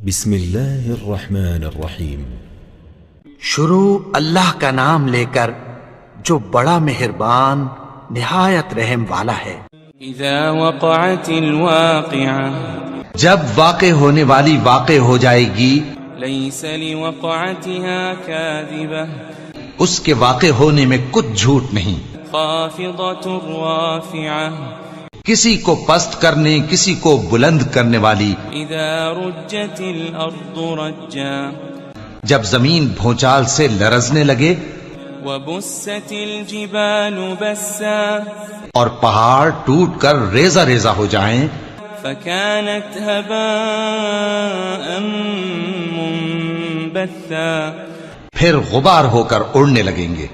بسم اللہ الرحمن الرحیم۔ شروع اللہ کا نام لے کر جو بڑا مہربان نہایت رحم والا ہے۔ اذا وقعت الواقعہ، جب واقع ہونے والی واقع ہو جائے گی، لیس لوقعتها کاذبہ، اس کے واقع ہونے میں کچھ جھوٹ نہیں، خافضۃ رافعہ، کسی کو پست کرنے کسی کو بلند کرنے والی۔ اذا رجت الارض رجا، جب زمین بھونچال سے لرزنے لگے، وبست الجبال بسا، اور پہاڑ ٹوٹ کر ریزہ ریزہ ہو جائیں، فكانت هباء منبثا، پھر غبار ہو کر اڑنے لگیں گے۔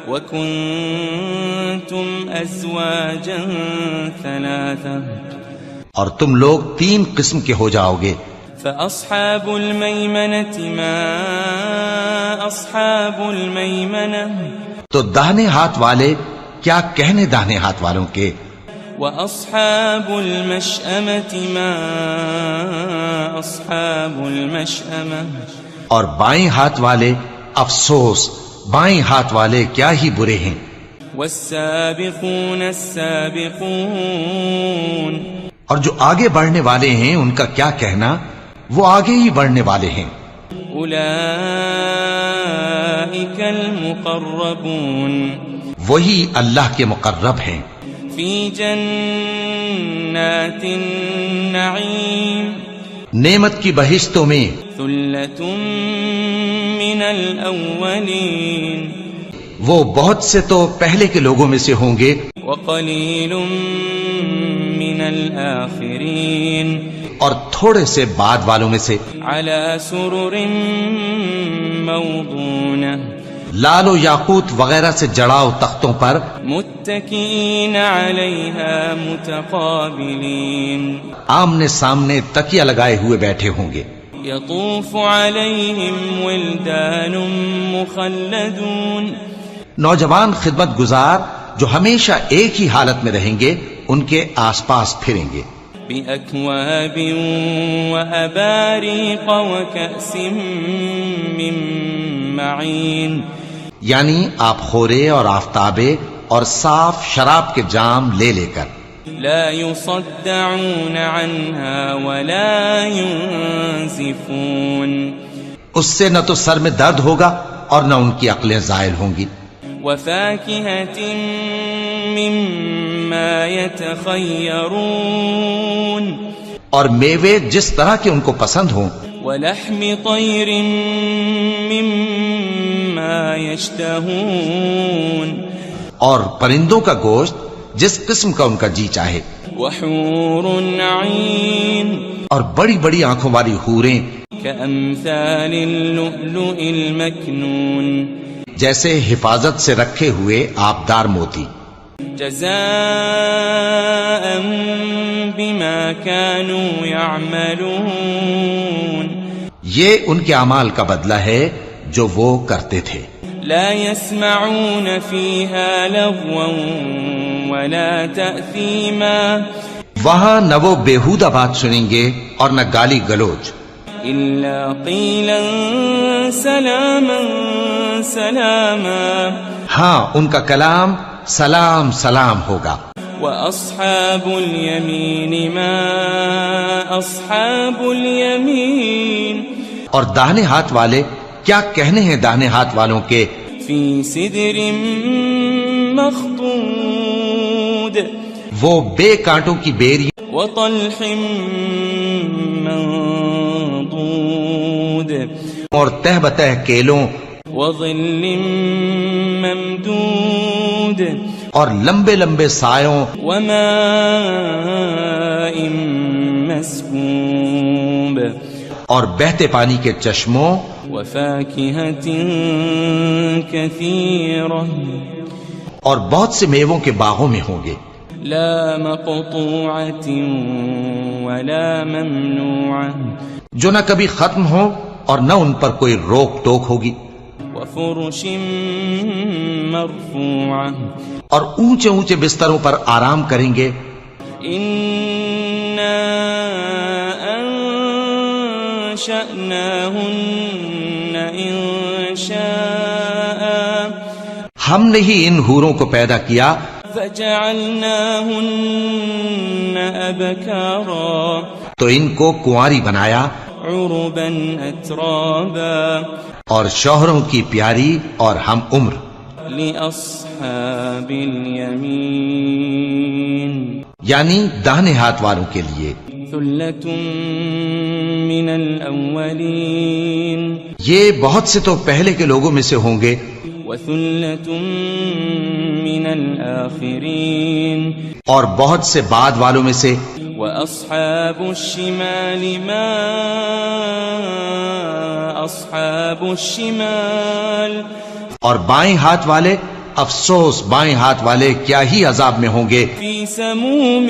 وكنتم ازواجا ثلاثا، اور تم لوگ 3 قسم کے ہو جاؤ گے۔ فاصحاب المیمنة ما اصحاب المیمنة، تو داہنے ہاتھ والے کیا کہنے داہنے ہاتھ والوں کے، واصحاب المشأمة ما اصحاب المشأمة، اور بائیں ہاتھ والے افسوس، بائیں ہاتھ والے کیا ہی برے ہیں۔ والسابقون السابقون، اور جو آگے بڑھنے والے ہیں ان کا کیا کہنا، وہ آگے ہی بڑھنے والے ہیں۔ اولئک المقربون، وہی اللہ کے مقرب ہیں۔ فی جنات النعیم، نعمت کی بہشتوں میں، ثلۃ من الاولین، وہ بہت سے تو پہلے کے لوگوں میں سے ہوں گے، وقلیل من الآخرین، اور تھوڑے سے بعد والوں میں سے۔ علی سرر موضونہ، لال و یاقوت وغیرہ سے جڑاؤ تختوں پر، متکئین علیہا متقابلین، آمنے سامنے تکیہ لگائے ہوئے بیٹھے ہوں گے۔ یطوف علیہم ولدان مخلدون، نوجوان خدمت گزار جو ہمیشہ ایک ہی حالت میں رہیں گے ان کے آس پاس پھریں گے۔ بأکواب وأباریق وکأس من معین، یعنی آپ خورے اور آفتابے اور صاف شراب کے جام لے لے کر۔ لا يصدعون عنها ولا ينزفون، اس سے نہ تو سر میں درد ہوگا اور نہ ان کی عقلیں زائل ہوں گی۔ وفاكهة مما يتخيرون، اور میوے جس طرح کے ان کو پسند ہوں، ولحم طير مما يشتهون، اور پرندوں کا گوشت جس قسم کا ان کا جی چاہے، وحور عين، اور بڑی بڑی آنکھوں والی حوریں كأمثال اللؤلؤ المكنون، جیسے حفاظت سے رکھے ہوئے آبدار موتی۔ جزاء بما كانوا يعملون، یہ ان کے اعمال کا بدلہ ہے جو وہ کرتے تھے۔ لا يسمعون فيها لغوا ولا تأثيما، وہاں نہ وہ بیہودہ بات سنیں گے اور نہ گالی گلوچ، إلا قيلا سلاما سلاما، ہاں ان کا کلام سلام سلام ہوگا۔ وأصحاب اليمين ما أصحاب اليمين، اور داہنے ہاتھ والے کیا کہنے ہیں داہنے ہاتھ والوں کے، في سدر مخضود، وہ بے کانٹوں کی بیری وطلح منضود، اور تہ بتہ کیلوں وظل ممدود، اور لمبے لمبے سایوں، وماء مسكوب، اور بہتے پانی کے چشموں، وفاكهة كثيرة، اور بہت سے میووں کے باغوں میں ہوں گے۔ لا مقطوعة ولا ممنوعة، جو نہ کبھی ختم ہو اور نہ ان پر کوئی روک ٹوک ہوگی، وفرش مرفوعة، اور اونچے اونچے بستروں پر آرام کریں گے۔ إنا وأنشأناهن إنشاء ہم نے ہی ان حوروں کو پیدا کیا فجعلناهن أبكارا تو ان کو کنواری بنایا عربا أترابا اور شوہروں کی پیاری اور ہم عمر لأصحاب اليمين یعنی داہنے ہاتھ والوں کے لیے ثلة من الأولين یہ بہت سے تو پہلے کے لوگوں میں سے ہوں گے وثلة من الآخرين اور بہت سے بعد والوں میں سے وأصحاب الشمال ما أصحاب الشمال اور بائیں ہاتھ والے افسوس بائیں ہاتھ والے کیا ہی عذاب میں ہوں گے في سموم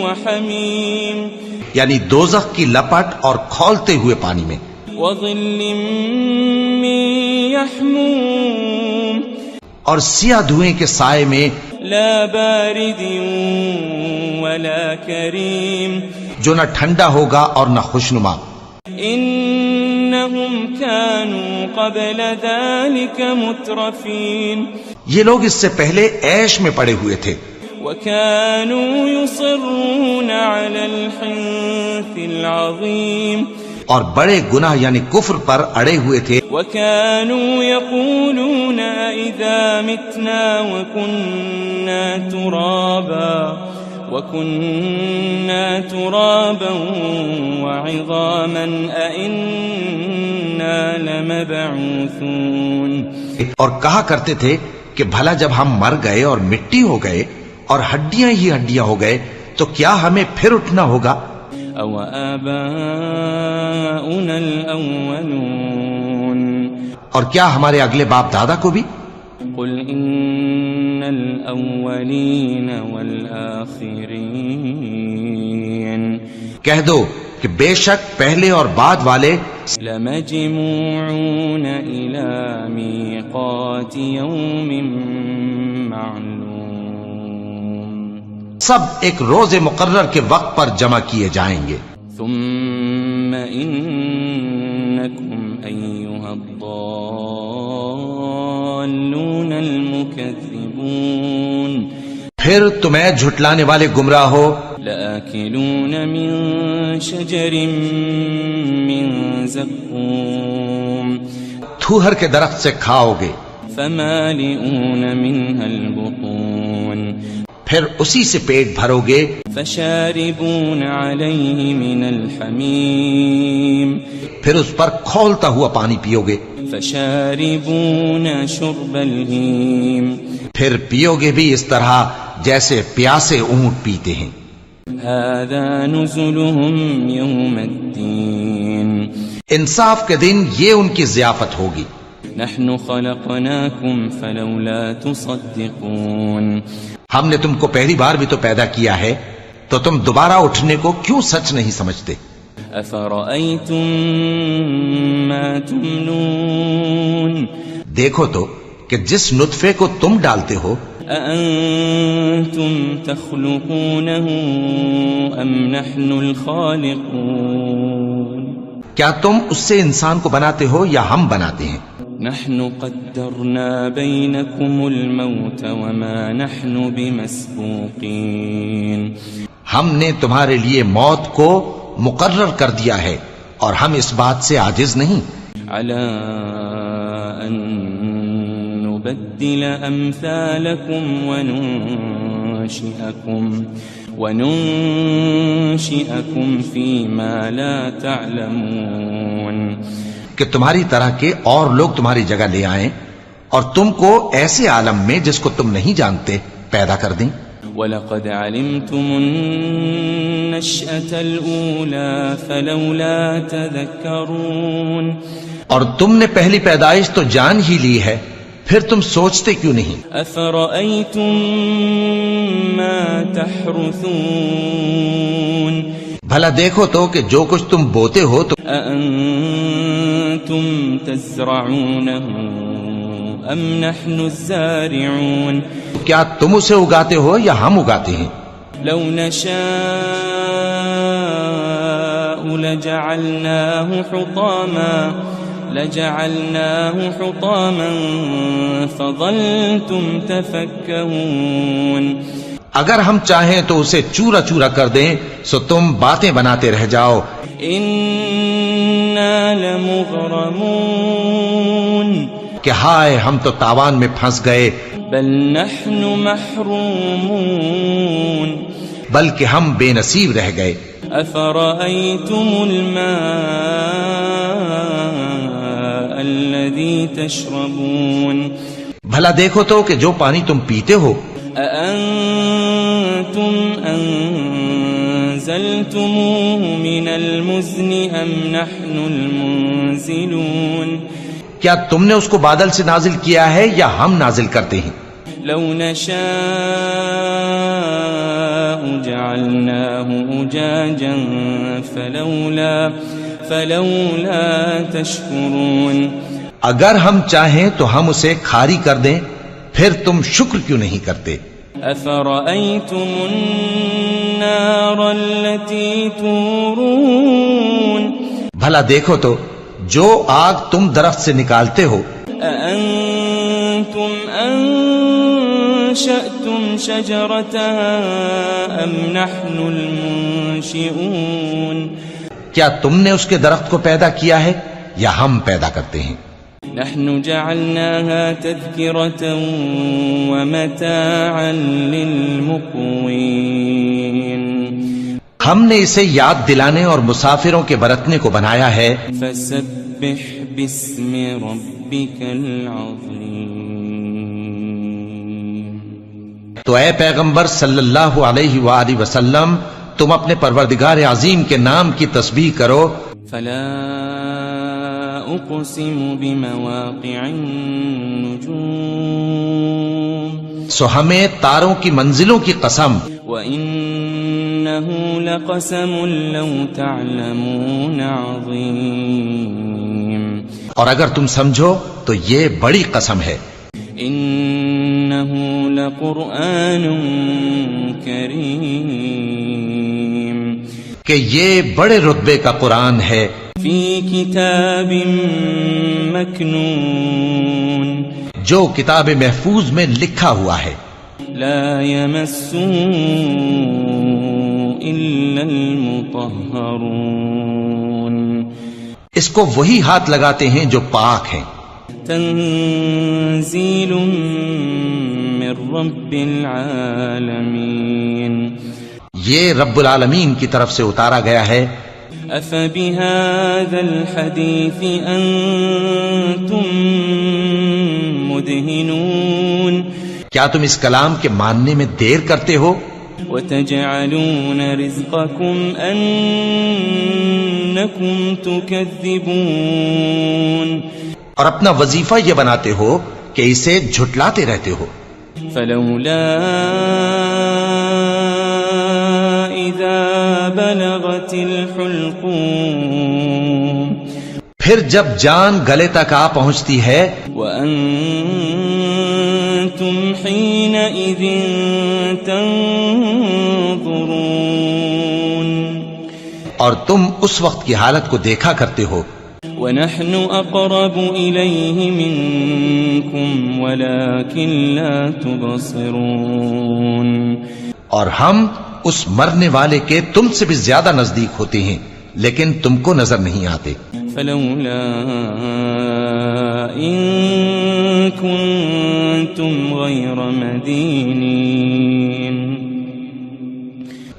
وحميم یعنی دوزخ کی لپٹ اور کھولتے ہوئے پانی میں وظل من يحموم اور سیاہ دھوئیں کے سائے میں لا بارد ولا كريم جو نہ ٹھنڈا ہوگا اور نہ خوشنما إنهم كانوا قبل ذلك مترفين یہ لوگ اس سے پہلے عیش میں پڑے ہوئے تھے وكانوا يصرون على الحنث العظيم اور بڑے گناہ یعنی کفر پر اڑے ہوئے تھے وكانوا يقولون إذا متنا وكنا ترابا وعظاما أئنا لمبعوثون اور کہا کرتے تھے کہ بھلا جب ہم مر گئے اور مٹی ہو گئے اور ہڈیاں ہی ہڈیاں ہو گئے تو کیا ہمیں پھر اٹھنا ہوگا أو آباؤنا الأولون اور کیا ہمارے اگلے باپ دادا کو بھی قل إن الأولين والآخرين کہہ دو کہ بے شک پہلے اور بعد والے لمجموعون إلى ميقات يوم معلوم سب ایک روز مقرر کے وقت پر جمع کیے جائیں گے ثم إنكم أيها الضالون المكذبون پھر تمہیں جھٹلانے والے گمراہ ہو لآكلون من شجر من زقوم تھوہر کے درخت سے کھاؤ گے فمالئون منها البطون پھر اسی سے پیٹ بھرو گے فشاربون عليه من الحميم پھر اس پر کھولتا ہوا پانی پیو گے فشاربون شرب الهيم پھر پیو گے بھی اس طرح جیسے پیاسے اونٹ پیتے ہیں هذا نزلهم يوم الدين انصاف کے دن یہ ان کی ضیافت ہوگی نحن خلقناكم فلولا تصدقون ہم نے تم کو پہلی بار بھی تو پیدا کیا ہے تو تم دوبارہ اٹھنے کو کیوں سچ نہیں سمجھتے أفرأيتم ما تمنون دیکھو تو کہ جس نطفے کو تم ڈالتے ہو أأنتم تخلقونه أم نحن الخالقون کیا تم اس سے انسان کو بناتے ہو یا ہم بناتے ہیں نحن قدرنا بينكم الموت وما نحن بمسبوقين ہم نے تمہارے لیے موت کو مقرر کر دیا ہے اور ہم اس بات سے عاجز نہیں على أن نبدل أمثالكم وننشئكم فيما لا تعلمون کہ تمہاری طرح کے اور لوگ تمہاری جگہ لے آئیں اور تم کو ایسے عالم میں جس کو تم نہیں جانتے پیدا کر دیں وَلَقَدْ عَلِمْتُمُ النَّشْأَةَ الْأُولَى فَلَوْلَا تَذَكَّرُونَ اور تم نے پہلی پیدائش تو جان ہی لی ہے پھر تم سوچتے کیوں نہیں أَفَرَأَيْتُم مَّا تَحْرُثُونَ بھلا دیکھو تو کہ جو کچھ تم بوتے ہو تو أَأَنتُمْ تَزْرَعُونَهُ أَمْ نَحْنُ الزَّارِعُونَ کیا تم اسے اگاتے ہو یا ہم اگاتے ہیں لو نشاء لجعلناه حطاما فظلتم تفكهون. اگر ہم چاہیں تو اسے چورا چورا کر دیں سو تم باتیں بناتے رہ جاؤ. انا لمغرمون. کہ ہائے ہم تو تاوان میں پھنس گئے. بل نحن محرومون. بلکہ ہم بے نصیب رہ گئے. افرأيتم الماء الذي تشربون. بھلا دیکھو تو کہ جو پانی تم پیتے ہو. أأنتم أنزلتموه من المزن أم نحن المنزلون. کیا تم نے اس کو بادل سے نازل کیا ہے یا ہم نازل کرتے ہیں؟ لو نشاء جعلناه أجاجا فلولا تشكرون. اگر ہم چاہیں تو ہم اسے کھاری کر دیں پھر تم شکر کیوں نہیں کرتے؟ أفرأيتم النار التي تورون. بھلا دیکھو تو جو آگ تم درخت سے نکالتے ہو. أأنتم أنشأتم شجرتها أم نحن المنشئون. کیا تم نے اس کے درخت کو پیدا کیا ہے یا ہم پیدا کرتے ہیں؟ نحن جعلناها تذكرة ومتاعا للمقوين. ہم نے اسے یاد دلانے اور مسافروں کے برتنے کو بنایا ہے. فسبح باسم ربك العظيم. تو اے پیغمبر صلی اللہ علیہ وآلہ وسلم تم اپنے پروردگار عظیم کے نام کی تسبیح کرو. فلا اقسم بمواقع النجوم. سو ہمیں تاروں کی منزلوں کی قسم. وَإِنَّهُ لَقَسَمٌ لَوْ تَعْلَمُونَ عَظِيمٌ. اور اگر تم سمجھو تو یہ بڑی قسم ہے. إِنَّهُ لَقُرْآنٌ كَرِيمٌ. کہ یہ بڑے رتبے کا قرآن ہے. فِي كِتَابٍ مَكْنُونٍ. جو کتاب محفوظ میں لکھا ہوا ہے. لا يمسه إلا المطهرون. اس کو وہی ہاتھ لگاتے ہیں جو پاک ہیں. تنزيل من رب العالمين. یہ رب العالمین کی طرف سے اتارا گیا ہے. أفبهذا الحديث أنتم مدهنون. کیا تم اس کلام کے ماننے میں دیر کرتے ہو؟ وتجعلون رزقكم أنكم تكذبون. اور اپنا وظیفہ یہ بناتے ہو کہ اسے جھٹلاتے رہتے ہو. فلولا إذا بلغت الحلقوم. پھر جب جان گلے تک آ پہنچتی ہے. وأنتم حينئذ تنظرون. اور تم اس وقت کی حالت کو دیکھا کرتے ہو. ونحن أقرب إليه منكم ولكن لا تبصرون. اور ہم اس مرنے والے کے تم سے بھی زیادہ نزدیک ہوتے ہیں لیکن تم کو نظر نہیں آتے. فلولا إن كنتم غير مدينين.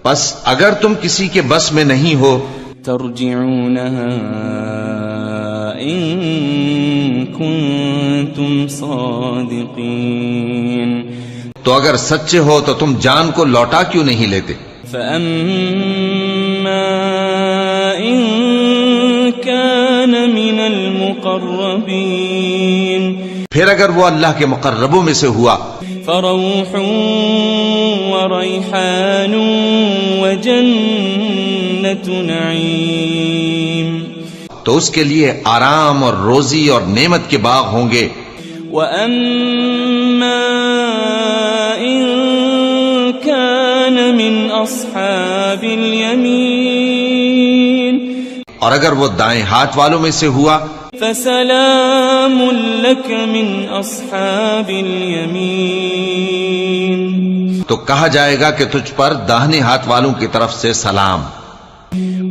بس اگر تم کسی کے بس میں نہیں ہو ترجعونها إن كنتم صادقين. تو اگر سچے ہو تو تم جان کو لوٹا کیوں نہیں لیتے؟ فأما إن كان من المقربين. پھر اگر وہ اللہ کے مقربوں میں سے ہوا فروح وريحان وجنة نعيم. تو اس کے لیے آرام اور روزی اور نعمت کے باغ ہوں گے. وأما إن كان من أصحاب اليمين اور اگر وہ دائیں ہاتھ والوں میں سے ہوا فسلام لك من أصحاب اليمين تو کہا جائے گا کہ تجھ پر داہنے ہاتھ والوں کی طرف سے سلام.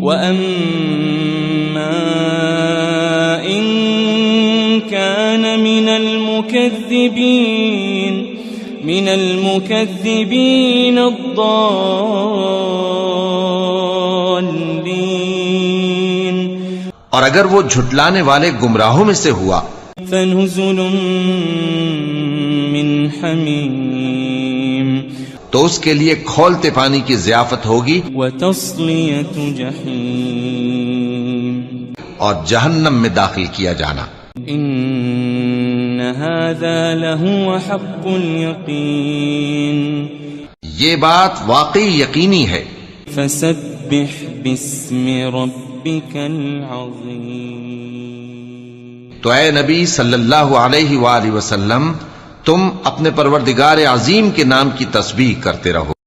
وأما إن كان من المكذبين الضالين اور اگر وہ جھٹلانے والے گمراہوں میں سے ہوا فنزل من حمیم تو اس کے لیے کھولتے پانی کی ضیافت ہوگی وتصلیۃ جحیم اور جہنم میں داخل کیا جانا. ان هذا لهو حق اليقین یہ بات واقعی یقینی ہے. فسبح باسم ربك العظیم تو اے نبی صلی اللہ علیہ وآلہ وسلم تم اپنے پروردگار عظیم کے نام کی تسبیح کرتے رہو.